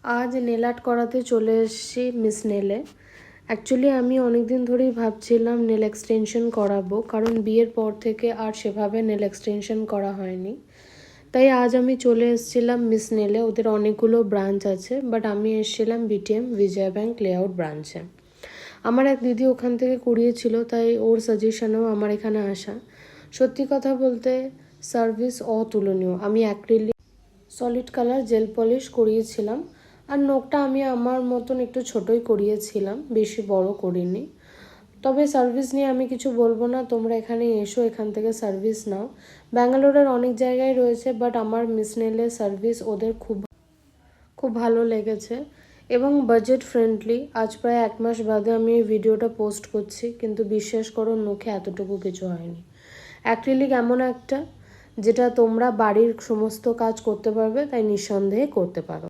আজ nail art করাতে চলে এসেছি মিস নেলে। অ্যাকচুয়ালি আমি অনেক দিন ধরেই ভাবছিলাম নেল এক্সটেনশন করাবো, কারণ বিয়ের পর থেকে আর সেভাবে নেল এক্সটেনশন করা হয়নি। তাই আজ আমি চলে এসেছিলাম মিস নেলে। ওদের অনেকগুলো ব্রাঞ্চ আছে, বাট আমি এসেছিলাম বিটিএম বিজয়া ব্যাংক লেআউট ব্রাঞ্চে। আমার এক দিদি ওখান থেকে করিয়েছিল, তাই ওর সাজেশনেও আমার এখানে আসা। সত্যি কথা বলতে সার্ভিস অতুলনীয়। আমি acrylic solid colour jail polish করিয়েছিলাম, আর নোকটা আমি আমার মতন একটু ছোটই করিয়েছিলাম, বেশি বড় করিনি। তবে সার্ভিস নিয়ে আমি কিছু বলবো না, তোমরা এখানে এসো, এখান থেকে সার্ভিস নাও। ব্যাঙ্গালোরের অনেক জায়গায় রয়েছে, বাট আমার মিস নেলের সার্ভিস ওদের খুব খুব ভালো লেগেছে এবং বাজেট ফ্রেন্ডলি। আজ প্রায় 1 মাস বাদে আমি এই ভিডিওটা পোস্ট করছি, কিন্তু বিশ্বাস করো মুখে এতটুকু কিছু হয়নি। অ্যাক্রিলিক এমন একটা যেটা তোমরা বাড়ির সমস্ত কাজ করতে পারবে, তাই নিঃসন্দেহে করতে পারো।